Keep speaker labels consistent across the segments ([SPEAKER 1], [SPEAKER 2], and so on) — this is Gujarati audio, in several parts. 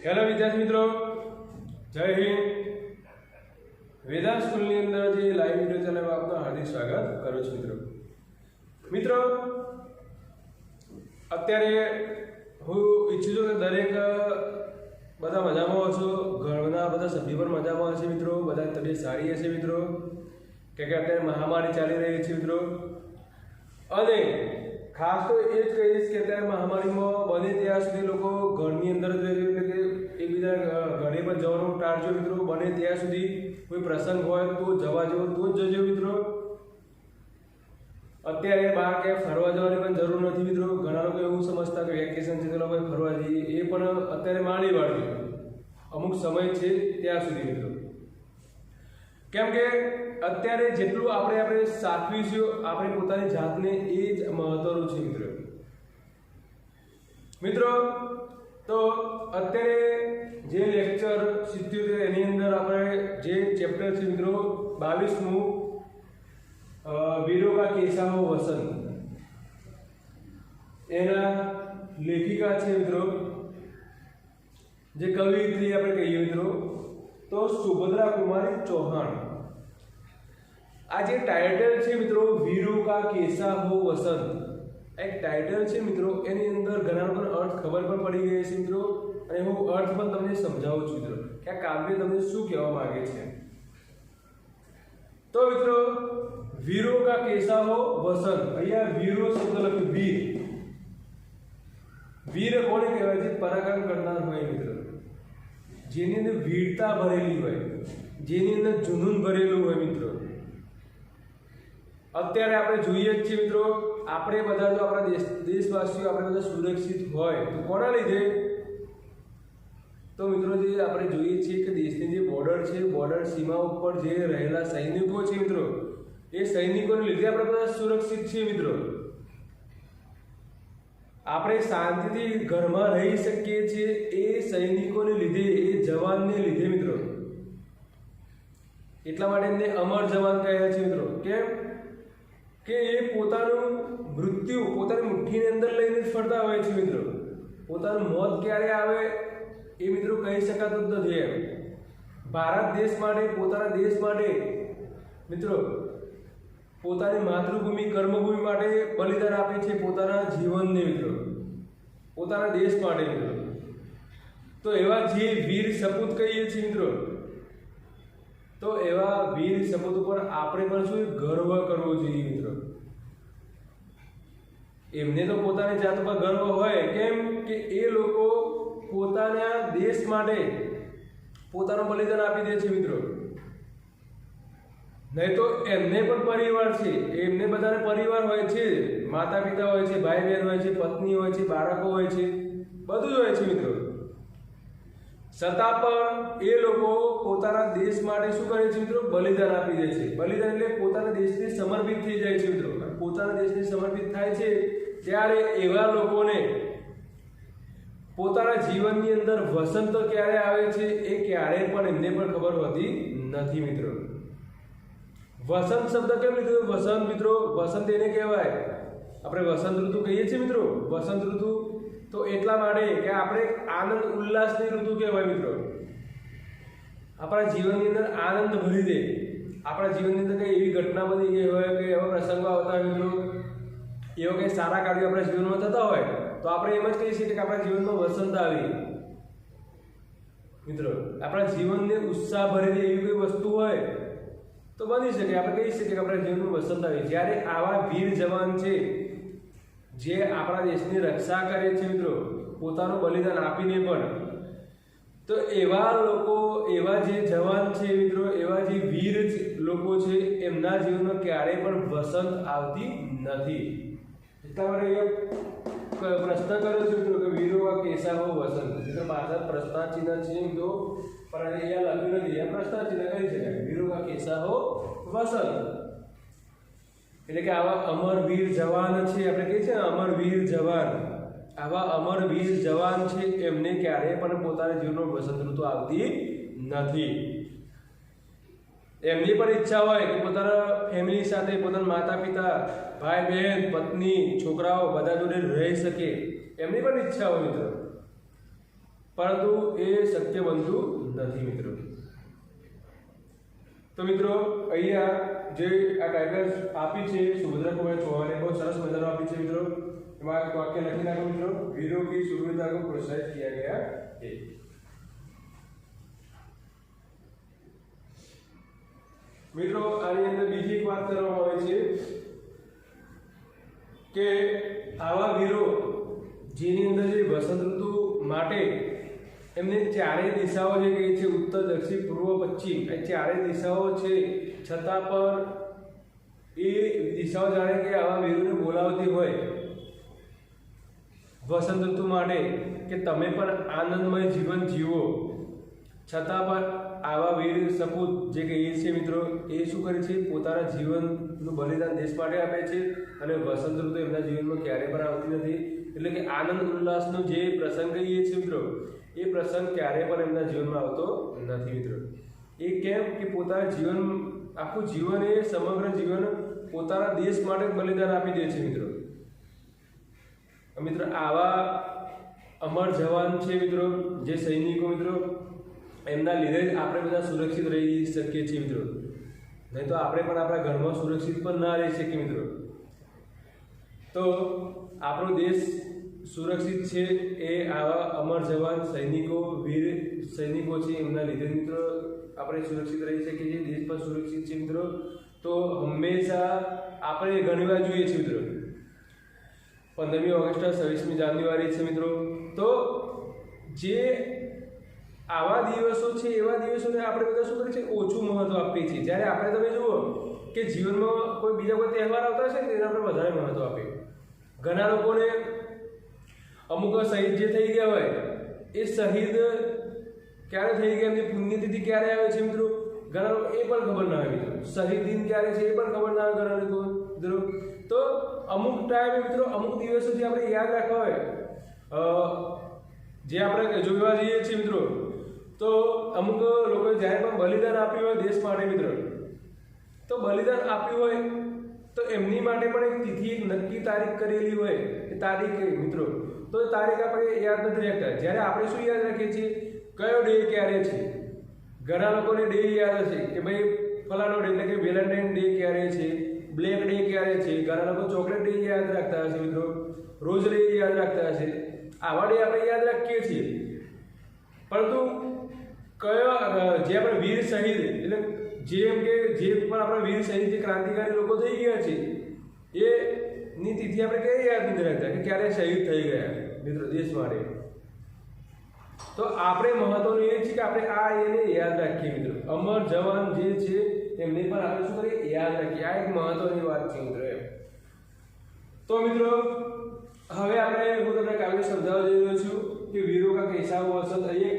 [SPEAKER 1] હેલો વિદ્યાર્થી મિત્રો, જય હિન્દ. વેદાંત સ્કૂલની અંદર જે લાઈવ વિડીયો ચેનલ આપનું હાર્દિક સ્વાગત કરું છું. મિત્રો અત્યારે હું ઈચ્છું છું કે દરેક બધા મજામાં હશો, ઘરના બધા સભ્યો પણ મજામાં હશે મિત્રો, બધા તબિયત સારી હશે મિત્રો, કે અત્યારે મહામારી ચાલી રહી છે મિત્રો. અને ખાસ તો એ જ કહીશ કે અત્યારે મહામારીમાં બને ત્યાં સુધી લોકો ઘરની અંદર જ રહેજો, એટલે કે એકબીજા ઘરે પણ જવાનું ટાળજો મિત્રો. બને ત્યાં સુધી કોઈ પ્રસંગ હોય તો જવા જેવો તો જ જજો મિત્રો. અત્યારે બહાર ક્યાંય ફરવા જવાની પણ જરૂર નથી મિત્રો. ઘણા લોકો એવું સમજતા કે વેકેશન છે તો લોકો ફરવા જઈએ, એ પણ અત્યારે માણી વાળજો, અમુક સમય છે ત્યાં સુધી મિત્રો. કેમ કે અત્યારે જેટલું આપણે સાચવીશું આપણે પોતાની જાતને, એ જ મહત્વનું છે મિત્રો. મિત્રો તો અત્યારે જે લેક્ચર 77 એની અંદર આપણે જે ચેપ્ટર છે મિત્રો 22મું, વીરો કા કેસાઓ વસંત, એના લેખિકા છે મિત્રો, જે કવિયત્રી આપણે કહીએ મિત્રો તો સુભદ્રા કુમારી ચૌહાણ. આ જે ટાઇટલ છે મિત્રો વીરો કા કેસા હો વસંત, એક ટાઇટલ છે મિત્રો, એની અંદર ઘણા લોકોને અર્થ ખબર પણ પડી ગઈ છે મિત્રો. અને હું અર્થ પણ તમને સમજાવું છું મિત્રો કે આ કાવ્ય તમને શું કહેવા માંગે છે. તો મિત્રો વીરો કા કેસા હો વસંત, અહીંયા વીરો શબ્દ લખ્યું વીર. વીર કોને કહેવાય છે? પરાક્રમ કરનાર હોય મિત્રો, જેની અંદર વીરતા ભરેલી હોય, જેની અંદર જુનૂન ભરેલું હોય મિત્રો. અત્યારે આપણે જોઈએ જ છીએ મિત્રો, આપણે બધા જો આપણા દેશવાસીઓ આપણે બધા સુરક્ષિત હોય તો કોના લીધે? તો મિત્રો જે આપણે જોઈએ છીએ કે દેશની જે બોર્ડર છે, બોર્ડર સીમા ઉપર જે રહેલા સૈનિકો છે મિત્રો, એ સૈનિકોને લીધે આપણે બધા સુરક્ષિત છીએ મિત્રો. આપણે શાંતિથી ઘરમાં રહી શકીએ છીએ એ સૈનિકોને લીધે, એ જવાનને લીધે મિત્રો. એટલા માટે એમને અમર જવાન કહ્યા છે મિત્રો. કેમ કે એ પોતાનું મૃત્યુ પોતાની મુઠ્ઠીની અંદર લઈને જ ફરતા હોય છે મિત્રો. પોતાનું મોત ક્યારે આવે એ મિત્રો કહી શકાતું જ નથી. એમ ભારત દેશ માટે, પોતાના દેશ માટે મિત્રો, પોતાની માતૃભૂમિ કર્મભૂમિ માટે બલિદાન આપે છે, પોતાના જીવનને મિત્રો, પોતાના દેશ માટે મિત્રો. તો એવા જે વીર સપૂત કહીએ છીએ મિત્રો, તો એવા વીર સપૂત ઉપર આપણે પણ શું ગર્વ કરવો જોઈએ મિત્રો. એમને તો પોતાની જાત પર ગર્વ હોય, કેમ કે એ લોકો પોતાના દેશ માટે પોતાનું બલિદાન આપી દે છે મિત્રો. નહીં તો એમને પણ પરિવાર છે, એમને બધાને પરિવાર હોય છે, માતા પિતા હોય છે, ભાઈ બહેન હોય છે, પત્ની હોય છે, બાળકો હોય છે, બધું જ હોય છે મિત્રો. છતાં પણ એ લોકો પોતાના દેશ માટે શું કરે છે મિત્રો? બલિદાન આપી દે છે. બલિદાન એટલે પોતાના દેશને સમર્પિત થઈ જાય છે મિત્રો. પોતાના દેશને સમર્પિત થાય છે ત્યારે એવા લોકોને પોતાના જીવનની અંદર વસંત ક્યારે આવે છે એ ક્યારેય પણ એમને પણ ખબર હોતી નથી મિત્રો. વસંત શબ્દ કેમ લીધો? વસંત મિત્રો, વસંત એને કહેવાય, આપણે વસંત ઋતુ કહીએ છીએ મિત્રો. વસંત ઋતુ તો એટલા માટે કે આપણે આનંદ ઉલ્લાસની ઋતુ કહેવાય મિત્રો. આપણા જીવનની અંદર આનંદ ભરી દે. આપણા જીવનની અંદર કંઈ એવી ઘટના બની ગઈ હોય કે એવા પ્રસંગો આવતા હોય મિત્રો, એવા કંઈ સારા કાર્યો આપણા જીવનમાં થતા હોય તો આપણે એમ જ કહી શકીએ કે આપણા જીવનમાં વસંત આવી મિત્રો. આપણા જીવનને ઉત્સાહ ભરી દે એવી કોઈ વસ્તુ હોય તો બની શકે, આપણે કહી શકીએ કે આપણા જીવનમાં વસંત આવી. જ્યારે આવા વીર જવાન છે જે આપણા દેશની રક્ષા કરે છે મિત્રો, પોતાનું બલિદાન આપીને પણ, તો એવા લોકો, એવા જે જવાન છે મિત્રો, એવા જે વીર લોકો છે, એમના જીવનમાં ક્યારેય પણ વસંત આવતી નથી. એટલા માટે પ્રશ્ન કર્યો છે મિત્રો કે વીરો કા કેસા હો વસંત. મિત્રો પાછળ પ્રશ્નાચિહ્ન છે મિત્રો, પણ અહીંયા લખ્યું નથી, આ પ્રશ્નાચિહ્ન કરી શકાય. વીરો કા કેસા હો વસંત એટલે કે આવા અમર વીર જવાન છે, આપણે કહીએ છીએ ને અમર વીર જવાન, આવા અમર વીર જવાન છે, એમને ક્યારેય પણ પોતાના જીવનમાં વસંત ઋતુ આવતી નથી. એમની પણ ઈચ્છા હોય કે પોતાના ફેમિલી સાથે, પોતાના માતા પિતા, ભાઈ બહેન, પત્ની, છોકરાઓ બધા જોડે રહી શકે, એમની પણ ઈચ્છા હોય મિત્રો. પરંતુ એ શક્ય બનતું નથી મિત્રો। તો મિત્રો અહીંયા જે આ ટાઇટલ આપી છે સુભદ્રા કુમાર ચૌહાણે બહુ સરસ મજાનું આપી છે મિત્રો। એમાં એક વાક્ય લખી નાખો મિત્રો, वीरों की शूरवीरता को प्रोत्साहित किया गया है। મિત્રો આની અંદર બીજી એક વાત કરવામાં આવે છે કે આવા વીરો જેની અંદર જે વસંત ઋતુ માટે એમને ચારે દિશાઓ જે કહે છે ઉત્તર, દક્ષિણ, પૂર્વ, પશ્ચિમ એ ચારે દિશાઓ છે, છતાં પણ એ દિશાઓ જાણે કે આવા વીરોને બોલાવતી હોય વસંત ઋતુ માટે કે તમે પણ આનંદમય જીવન જીવો, છતાં પણ આવા વીર સપૂત જે કહીએ છીએ મિત્રો એ શું કરે છે, પોતાના જીવનનું બલિદાન દેશ માટે આપે છે અને વસંત ઋતુ એમના જીવનમાં ક્યારેય પણ આવતી નથી। એટલે કે આનંદ ઉલ્લાસનો જે પ્રસંગ કહીએ છીએ મિત્રો એ પ્રસંગ ક્યારેય પણ એમના જીવનમાં આવતો નથી મિત્રો। એ કેમ કે પોતાના જીવન આખું જીવન એ સમગ્ર જીવન પોતાના દેશ માટે બલિદાન આપી દે છે મિત્રો। મિત્રો આવા અમર જવાન છે મિત્રો, જે સૈનિકો મિત્રો એમના લીધે જ આપણે બધા સુરક્ષિત રહી શકીએ છીએ મિત્રો, નહીં તો આપણે પણ આપણા ઘરમાં સુરક્ષિત પણ ના રહી શકીએ મિત્રો। તો આપણો દેશ સુરક્ષિત છે એ આવા અમર જવાન સૈનિકો, વીર સૈનિકો છે એમના લીધે મિત્રો આપણે સુરક્ષિત રહી શકીએ છીએ, દેશ પણ સુરક્ષિત છે મિત્રો। તો હંમેશા આપણે ઘણીવાર જોઈએ છીએ મિત્રો 15મી ઓગસ્ટ, 26મી જાન્યુઆરી છે મિત્રો, તો જે આવા દિવસો છે એવા દિવસોને આપણે બધા શું કરીએ છીએ ઓછું મહત્વ આપીએ છીએ। જ્યારે આપણે તમે જુઓ કે જીવનમાં કોઈ બીજા કોઈ તહેવાર આવતા છે ને તેને આપણે વધારે મહત્વ આપીએ। ઘણા લોકોને અમુક શહીદ જે થઈ ગયા હોય એ શહીદ ક્યારે થઈ ગયા, એમની પુણ્યતિથિ ક્યારે આવે છે મિત્રો ઘણા લોકો એ પણ ખબર ના હોય મિત્રો, શહીદ દિન ક્યારે છે એ પણ ખબર ના હોય ઘણા લોકો મિત્રો। તો અમુક ટાઈમે મિત્રો અમુક દિવસો જે આપણે યાદ રાખવા હોય, જે આપણે જોવા જઈએ છીએ મિત્રો, તો અમુક લોકોએ જ્યારે પણ બલિદાન આપ્યું હોય દેશ માટે મિત્રો, તો બલિદાન આપ્યું હોય તો એમની માટે પણ એક તિથિ, એક નક્કી તારીખ કરેલી હોય એ તારીખ મિત્રો, તો એ તારીખ આપણે યાદ નથી રાખતા। જ્યારે આપણે શું યાદ રાખીએ છીએ કયો ડે ક્યારે છે, ઘણા લોકોને ડે યાદ હશે કે ભાઈ ફલાણો ડે એટલે કે વેલેન્ટાઇન ડે ક્યારે છે, બ્લેક ડે ક્યારે છે, ઘણા લોકો ચોકલેટ ડે યાદ રાખતા હશે મિત્રો, રોઝ ડે યાદ રાખતા હશે, આવા ડે આપણે યાદ રાખીએ છીએ। પરંતુ કયો જે આપણે વીર શહીદ એટલે જેમ કે જે પણ આપણા વીર શહીદ જે ક્રાંતિકારી લોકો થઈ ગયા છે એની તિથિ આપણે ક્યારે યાદ નથી રાખતા કે ક્યારે શહીદ થઈ ગયા મિત્રો દેશ માટે। તો આપણે મહત્વનું એ છે કે આપણે આ એને યાદ રાખીએ મિત્રો, અમર જવાન જે છે એમને પણ આપણે શું કરીએ યાદ રાખીએ। આ એક મહત્વની વાત છે મિત્રો એમ। તો મિત્રો હવે આપણે હું તમને કાવ્ય સમજાવવા જઈ રહ્યો છું કે વીરો કા कैसा वसंत। અહીં એક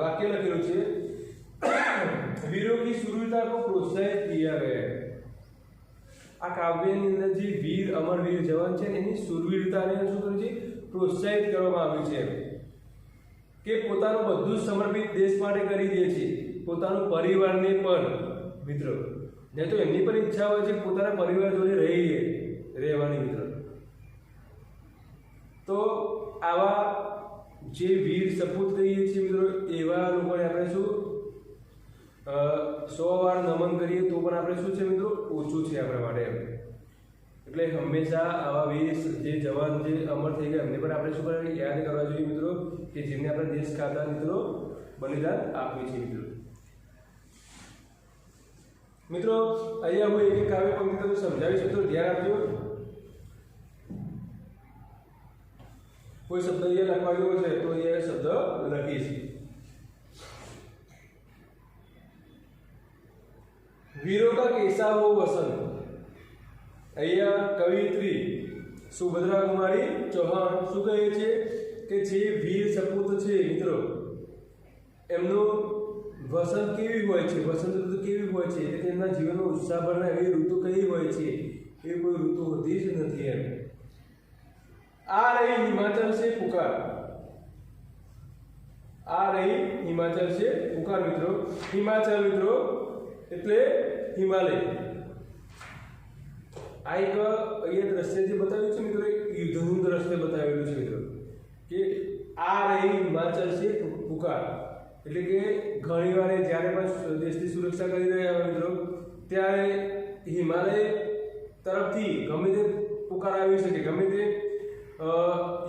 [SPEAKER 1] વાક્ય લખેલું છે, वीरों की शूरवीरता को प्रोत्साहित किया गया है। આ કાવ્યની અંદર જે વીર અમર વીર જવાન છે એની શૂરવીરતાને શું કર્યું છે પ્રોત્સાહિત કરવામાં આવ્યું છે કે પોતાનું બધું સમર્પિત દેશ માટે કરી દે છે, પોતાનું પરિવારને પણ મિત્રો, નહીં તો એમની પણ ઈચ્છા હોય છે પોતાના પરિવાર જોડે રહેવાની મિત્રો। તો આવા જે વીર સપૂત કહીએ છીએ મિત્રો એવા લોકોને આપણે શું 100 વાર નમન કરીએ તો પણ આપણે શું છે મિત્રો ઓછું છે આપણા માટે એમ। એટલે હંમેશા આવા વીર જે જવાન જે અમર થઈ ગયા એમને પણ આપણે શું કરવાનું યાદ કરવા જોઈએ મિત્રો, કે જેમને આપણા દેશ ખાતા મિત્રો બલિદાન આપ્યું છે મિત્રો। મિત્રો અહીંયા હું એક કાવ્ય પંક્તિ તમને સમજાવીશ તો ધ્યાન આપજો। કોઈ શબ્દ અહીંયા લખવા જેવો છે તો એ શબ્દ લખીશ। वीरों का कैसा हो वसंत। અહીંયા કવિયત્રી સુભદ્રા કુમારી ચૌહાણ શું કહે છે કે જે વીર સપૂત છે મિત્રો એમનું વસંત કેવી હોય છે, વસંત ઋતુ કેવી હોય છે, એટલે તેમના જીવનમાં ઉત્સાહ ભરનાર એવી ઋતુ કઈ હોય છે એ કોઈ ઋતુ હોતી જ નથી એમ। आ रही हिमाचल से पुकार, आ रही हिमाचल से पुकार મિત્રો, હિમાચલ મિત્રો એટલે હિમાલય। આ એક અહીંયા દ્રશ્ય જે બતાવ્યું છે મિત્રો યુદ્ધનું દ્રશ્ય બતાવેલું છે મિત્રો કે આ રહી હિમાચલ से पुकार। પુકાર, એટલે કે ઘણીવાર જ્યારે પણ દેશની સુરક્ષા કરી રહ્યા હોય મિત્રો ત્યારે હિમાલય તરફથી ગમે તે પુકાર આવી શકે, ગમે તે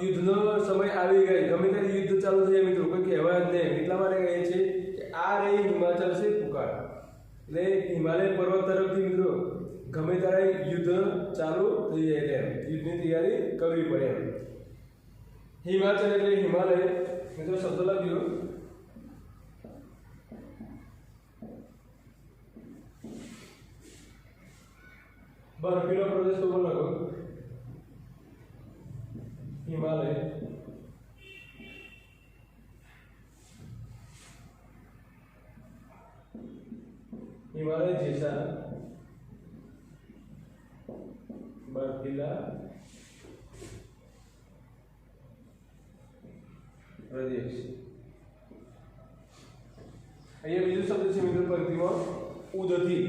[SPEAKER 1] યુદ્ધનો સમય આવી ગયો, ગમે ત્યારે યુદ્ધ ચાલુ થઈ જાય મિત્રો, કોઈ કહેવાય જ નહીં. એટલા માટે કહે છે કે આ રહી હિમાચલ છે પુકાર, એટલે હિમાલય પર્વત તરફથી મિત્રો ગમે ત્યારે યુદ્ધ ચાલુ થઈ જાય, યુદ્ધની તૈયારી કરવી પડે એમ. હિમાચલ એટલે હિમાલય મિત્રો શબ્દ લખ્યો. બરફીલો પ્રદેશ તો લખો હિમાલય. હિમાલય જેસા બરફીલા પ્રદેશ. અહીંયા બીજો શબ્દ છે મિત્રો પંક્તિમાં ઉદધી,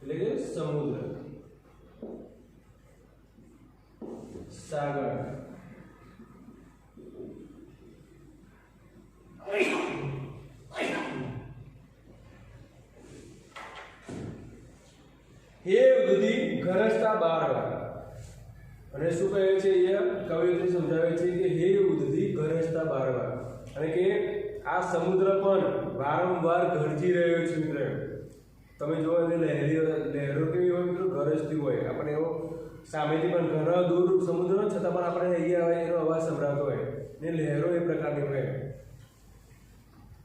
[SPEAKER 1] એટલે કે સમુદ્ર, સાગર. હે ઉદધી ગરજતા બારવાર, અને શું કહે છે અહીંયા કવિયત્રી સમજાવે છે કે હે ઉદધી ગરજતા બારવાર, અને કે આ સમુદ્ર પણ વારંવાર ગરજી રહ્યો છે મિત્રો. તમે જો લહેરો કેવી હોય મિત્રો, ગરજતી હોય, આપણે એવો સામેથી પણ ઘણા દૂર સમુદ્ર છતાં પણ આપણે અહીંયા આવે એનો અવાજ સંભળાતો હોય ને, લહેરો એ પ્રકારની હોય.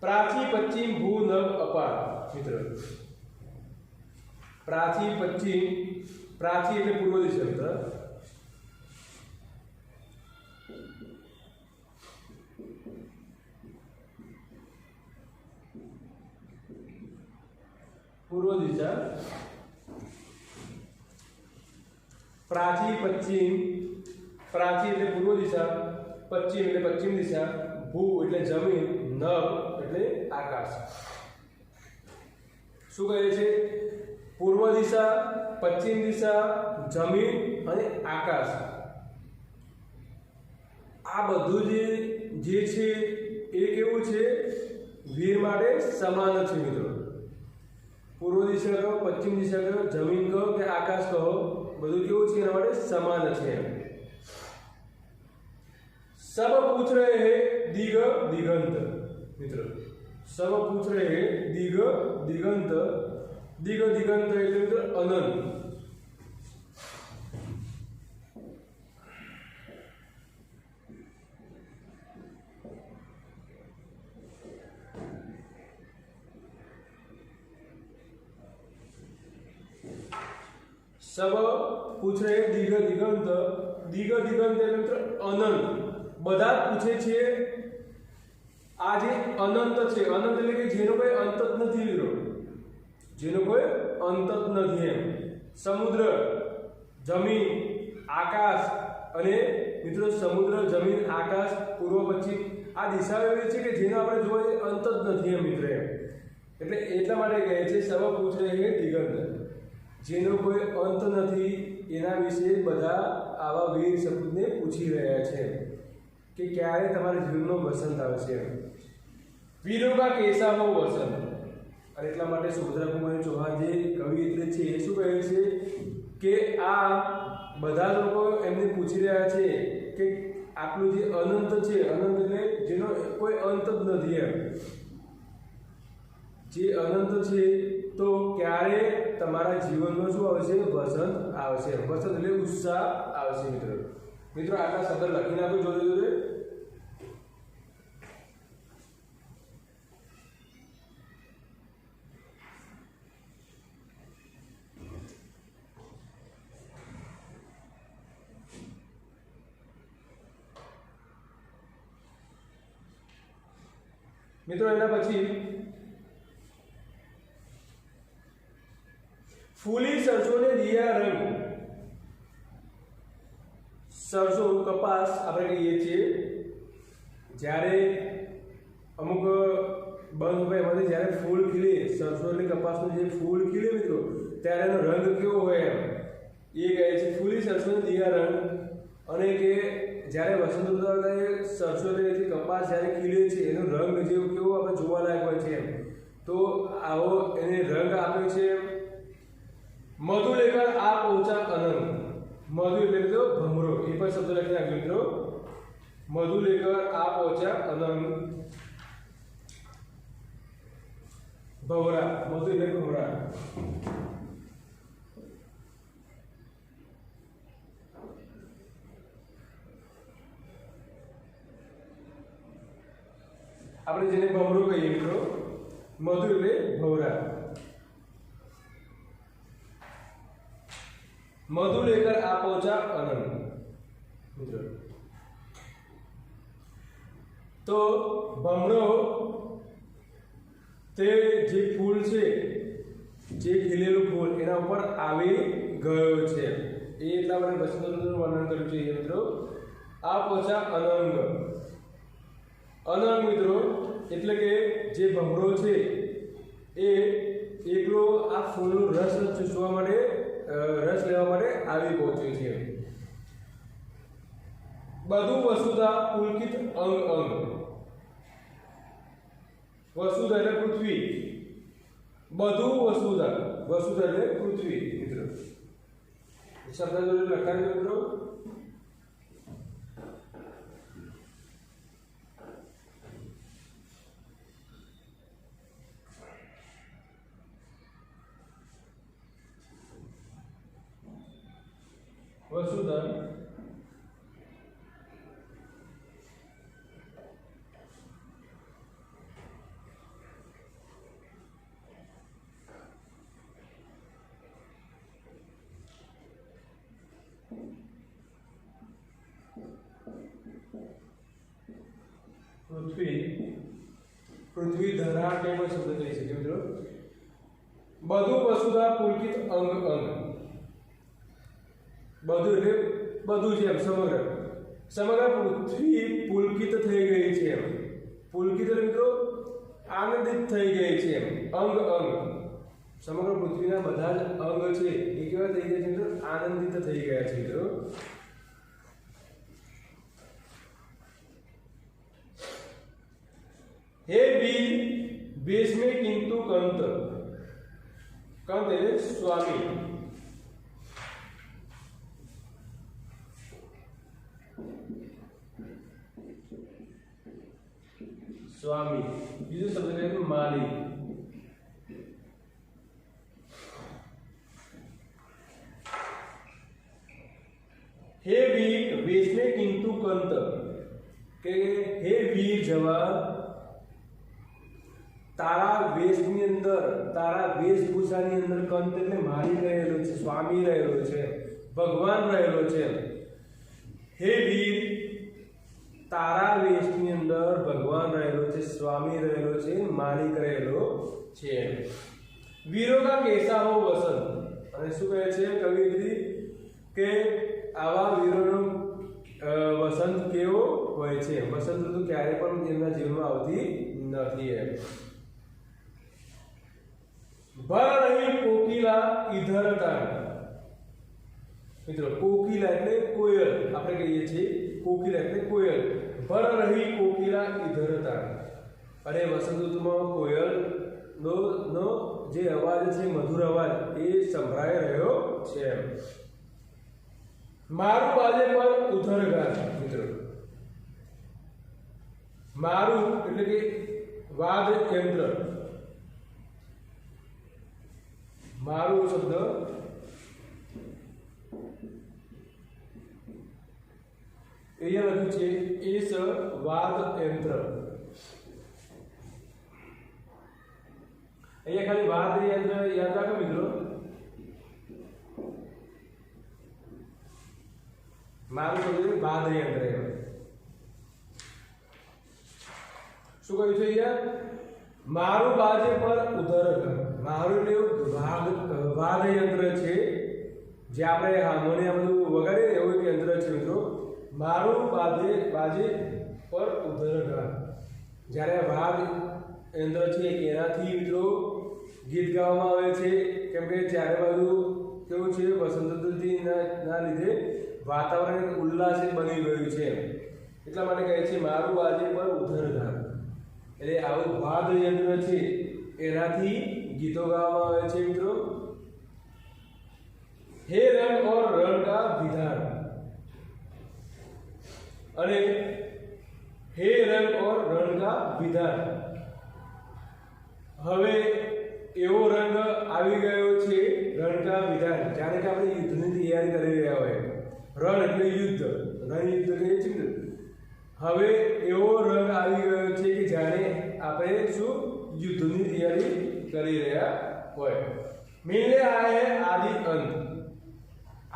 [SPEAKER 1] પ્રાચી પશ્ચિમ ભૂ નભ અપાર મિત્રો, પ્રાચી પશ્ચિમ, પ્રાચી એટલે પૂર્વ દિશા મિત્ર, પૂર્વ દિશા, પ્રાચી પશ્ચિમ, પ્રાચી એટલે પૂર્વ દિશા, પશ્ચિમ એટલે પશ્ચિમ દિશા, ભૂ એટલે જમીન, નભ એટલે આકાશ. શું કહે છે? પૂર્વ દિશા, પશ્ચિમ દિશા, જમીન અને આકાશ, આ બધું જે છે એ કેવું છે? વીર માટે સમાન છે મિત્રો. પૂર્વ દિશા કહો, પશ્ચિમ દિશા કહો, જમીન કહો કે આકાશ કહો, બધું કેવું છે? એના માટે સમાન છે. सब पूछ रहे हैं दिग दिगंत मित्र, सब पूछ रहे हैं दिग दिगंत, दिग दिगंत એટલે મિત્ર અનંત. सब पूछ रहे हैं दिग दिगंत, दिग दिगंत એટલે મિત્ર અનંત. બધા પૂછે છે આ જે અનંત છે, અનંત એટલે કે જેનો કોઈ અંત જ નથી મિત્રો, જેનો કોઈ અંત જ નથી એમ. સમુદ્ર, જમીન, આકાશ, અને મિત્રો સમુદ્ર, જમીન, આકાશ, પૂર્વ પશ્ચિમ આ દિશાઓ એવી છે કે જેનો આપણે જોઈએ અંત જ નથી એમ મિત્ર એમ. એટલે એટલા માટે કહે છે સવ પૂછ રહે હે દિગંત, જેનો કોઈ અંત નથી એના વિશે બધા આવા વીર સપૂતને પૂછી રહ્યા છે કે ક્યારે તમારા જીવનમાં વસંત આવશે. વીરો કા કેસા હો વસંત. અને એટલા માટે સુભદ્રા કુમારી ચૌહાણ જે કવિયત્રી છે એ શું કહે છે કે આ બધા લોકો એમને પૂછી રહ્યા છે કે આપણું જે અનંત છે, અનંત એટલે જેનો કોઈ અંત જ નથી એમ, જે અનંત છે તો ક્યારે તમારા જીવનમાં શું આવશે? વસંત આવશે. વસંત એટલે ઉત્સાહ આવશે મિત્રો. મિત્રો આટલા શબ્દ લખી નાખો જોડે જોડે. મિત્રો એના પછી ફૂલી સરસો ને દિયા રંગ. સરસો કપાસ આપણે કહીએ છીએ, જ્યારે અમુક બંધ હોય એમાંથી જ્યારે ફૂલ ખીલે, સરસો એટલે કપાસનું જે ફૂલ ખીલે મિત્રો, ત્યારે એનો રંગ કેવો હોય એમ, એ કહે છે ફૂલી સરસોને દિયા રંગ, અને કે જ્યારે વસંત ઋતુ આવે સરસો એટલે કપાસ જ્યારે ખીલે છે એનો રંગ જેવું કેવો આપણે જોવાલાયક હોય છે એમ, તો આવો એને રંગ આપ્યો છે. મધુ લેકર આ પહોંચા અનંગ, મધુ એટલે મિત્રો ભમરો, એ પણ શબ્દ લખી નાખ્યો મિત્રો. મધુ લેકર આ પહોંચા અનંગ ભવરા, મધુ એટલે ભવરા. આપણે જેને ભમરો કહીએ મિત્રો, મધુ એટલે ભવરા. મધુ લેકર આ પહોંચા અનંગ મિત્રો. તો ભમરો તે જે ફૂલ છે, જે ખીલેલું ફૂલ એના ઉપર આવી ગયો છે, એ એટલા માટે વસંત ઋતુનું વર્ણન કર્યું છે મિત્રો. આ પહોંચા અનંગ, અનંગ મિત્રો એટલે કે જે ભમરો છે એ એકલો આ ફૂલનો રસ ચૂસવા માટે, રસ લેવા માટે આવી પહોંચ્યો છે. બધું વસુધા પુલકિત અંગ અંગ, વસુધા એટલે પૃથ્વી, બધું વસુધા, વસુધા એટલે પૃથ્વી મિત્રો. શબ્દ જોડે લખાય મિત્રો. વસુધા પૃથ્વી, પૃથ્વી ધરા કે પણ શબ્દ કહી શકીએ મિત્રો. બધું વસુધા પુલકિત અંગ અંગ, બધું એટલે બધું છે એમ, સમગ્ર, સમગ્ર પૃથ્વી પુલકિત થઈ ગઈ છે એમ. પુલકિત એટલે મિત્રો આનંદિત થઈ ગઈ છે એમ. અંગ અંગ, સમગ્ર પૃથ્વીના બધા જ અંગ છે એ કેવા થઈ ગયા છે મિત્રો? આનંદિત થઈ ગયા છે મિત્રો. हे वीर वेश में किंतु कंत, कंत એટલે સ્વામી. સ્વામી બીજો શબ્દ છે માલિક. हे वीर वेश में किंतु कंत કે હે વીર જવાન, તારા વેશની અંદર, તારા વેશભૂષાની અંદર કંત એટલે માલિક રહેલો છે, સ્વામી રહેલો છે, ભગવાન રહેલો છે. હે વીર, તારા વેશની અંદર ભગવાન રહેલો છે, સ્વામી રહેલો છે, માલિક રહેલો છે. વીરો કા કેસા હો વસંત, અને શું કહે છે કવિયત્રી કે આવા વીરોનો વસંત કેવો હોય છે? વસંત ઋતુ ક્યારે પણ એમના જીવનમાં આવતી નથી એમ. ભર રહી કોકિલા ઇધર તાન, મિત્રો કોકિલા એટલે કોયલ, આપણે કહીએ છીએ કોકિલા એટલે કોયલ. ભર રહી કોકિલા ઇધર તાન, અને વસંત ઋતુમાં કોયલ નો જે અવાજ છે, મધુર અવાજ, એ સંભળાઈ રહ્યો છે. મારું બાજે પર ઉધર ગાન, મિત્રો મારું એટલે કે વાદ યંત્ર, મારું શબ્દ અહીંયા લખ્યું છે એસ વાદ યંત્ર. અહીંયા ખાલી વાદ યંત્ર યાદ રાખો મિત્રો. મારું શબ્દ વાદ યંત્ર. શું કહ્યું છે અહીંયા? મારું બાજે પર ઉધર ઘર, મારું એટલે વાદ યંત્ર છે, જે આપણે હાર્મોનિયમ બધું વગાડીએ એવું એક યંત્ર છે મિત્રો. મારું બાજે પર ઉધર ઘર, જ્યારે વાદ યંત્ર છે એનાથી મિત્રો ગીત ગાવામાં આવે છે, કેમ કે ચારે બાજુ કેવું છે, વસંત ઋતુના લીધે વાતાવરણ ઉલ્લાસિત બની ગયું છે, એટલા માટે કહે છે મારું આજે પર ઉધરધામ. એટલે આવું વાદ્યયંત્ર છે એનાથી ગીતો ગાવામાં આવે છે મિત્રો. હે રંગ ઓર રણ કા વિધાન, અને હે રંગ ઓર રણ કા વિધાન. હવે એવો રંગ આવી ગયો છે, રણ કા વિધાન, જાણે કે આપણે યુદ્ધની તૈયારી કરી રહ્યા હોય. રણ એટલે યુદ્ધ, રણ યુદ્ધ કહીએ છીએ. હવે એવો રંગ આવી ગયો છે કે જાણે આપણે શું યુદ્ધની તૈયારી કરી રહ્યા હોય. મિલને આયા હે આદિ અંત.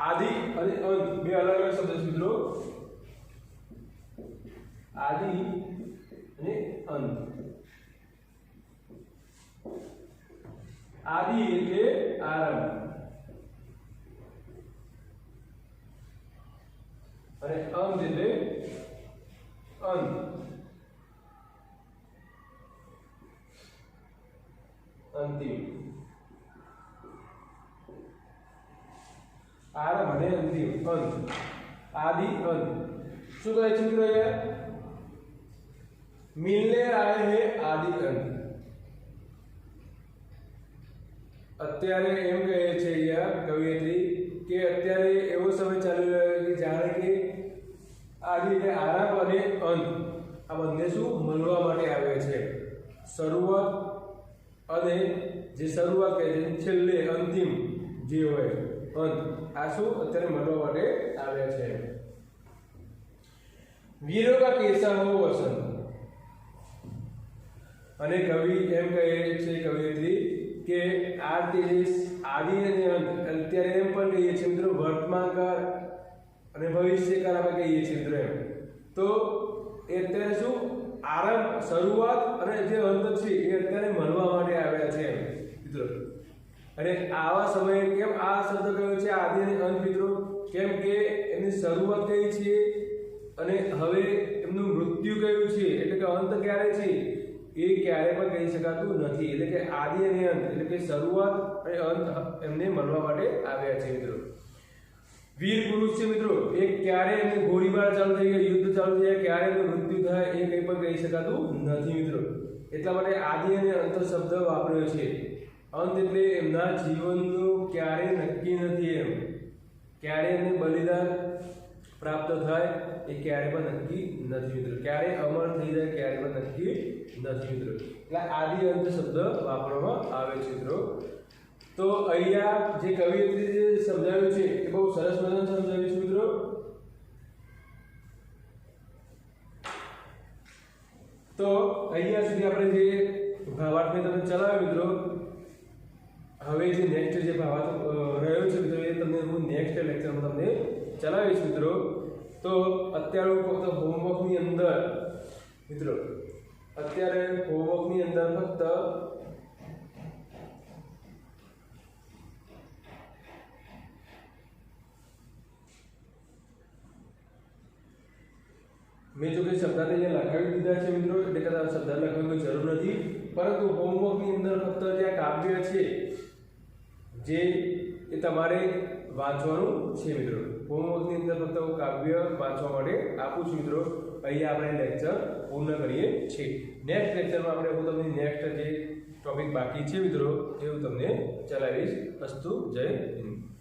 [SPEAKER 1] આદિ અને અંત બે અલગ અલગ શબ્દ છે મિત્રો. આદિ અને અંત. આદિ એટલે આરંભ અને અંત એટલે અંત. અંતિમ. આરંભ અને અંતિમ, અંત, આદિ અંત. શું કહે છે મિત્રો? मिलने आए हैं आदि अंत. અત્યારે એમ કહે છે કવિયત્રી કે અત્યારે એવો સમય ચાલી રહ્યો છે કે જાણે કે આદિ એટલે આરંભ અને અંત આ બંને શું મળવા માટે આવે છે. શરૂઆત અને જે શરૂઆત કહે છે છેલ્લે અંતિમ જે હોય અંત, આ શું અત્યારે મળવા માટે આવ્યા છે. વીરો કા કેસા હો વસંત. અને કવિ એમ કહે છે કવિયત્રી કે આ તે આદિ અને અંત અત્યારે એમ પણ કહીએ છીએ મિત્રો, વર્તમાન કાળ અને ભવિષ્ય કાળ આપણે કહીએ છીએ મિત્રો. તો એ અત્યારે શું આરંભ, શરૂઆત અને જે અંત છે એ અત્યારે મળવા માટે આવ્યા છે મિત્રો. અને આવા સમયે કેમ આ શબ્દ કયો છે આદિ અને અંત મિત્રો? કેમ કે એની શરૂઆત કઈ છે અને હવે એમનું મૃત્યુ કયું છે, એટલે કે અંત ક્યારે છે એ ક્યારે પણ કહી શકાતું નથી. એટલે કે આદિ અને અંત એટલે કે શરૂઆત અને અંત એમને મળવા માટે આવ્યા છે મિત્રો. વીર પુરુષ છે મિત્રો, એ ક્યારે એમને ગોળીબાર ચાલુ થઈ ગયા, યુદ્ધ ચાલુ થઈ ગયા, ક્યારે એમનું મૃત્યુ થાય એ કંઈ પણ કહી શકાતું નથી મિત્રો. એટલા માટે આદિ અને અંત શબ્દ વાપર્યો છે. અંત એટલે એમના જીવનનું ક્યારે નક્કી નથી, એમ ક્યારે એમને બલિદાન પ્રાપ્ત થાય એ ક્યારે પણ નક્કી નથી મિત્રો. ક્યારે અમર થઈ જાય ક્યારે પણ નક્કી નથી મિત્રો. એટલે આદિ અંત શબ્દ વાપરવામાં આવે છે મિત્રો. તો અહીંયા જે કવિયત્રીએ સમજાવ્યું છે એ બહુ સરસ મજાનું સમજાવ્યું છે મિત્રો. તો અહીંયા સુધી આપણે જે ભાવાર્થ મેં તમને ચલાવ્યો મિત્રો, હવે જે નેક્સ્ટ જે ભાવાર્થ રહ્યો છે મિત્રો એ તમને હું નેક્સ્ટ લેક્ચરમાં તમને ચલાવીશ મિત્રો. તો અત્યારે હું ફક્ત હોમવર્કની અંદર મિત્રો, અત્યારે હોમવર્કની અંદર ફક્ત મેં જો કે શબ્દ અહીંયા લખાવી દીધા છે મિત્રો, એટલે કે આ શબ્દ લખવાની જરૂર નથી, પરંતુ હોમવર્કની અંદર ફક્ત જે કાવ્ય છે જે એ તમારે વાંચવાનું છે મિત્રો. હોમવર્કની અંદર ફક્ત હું કાવ્ય વાંચવા માટે આપું છું મિત્રો. અહીંયા આપણે લેક્ચર પૂર્ણ કરીએ છીએ. નેક્સ્ટ લેક્ચરમાં આપણે હું તમને નેક્સ્ટ જે ટોપિક બાકી છે મિત્રો એ હું તમને ચલાવીશ. અસ્તુ, જય હિન્દ.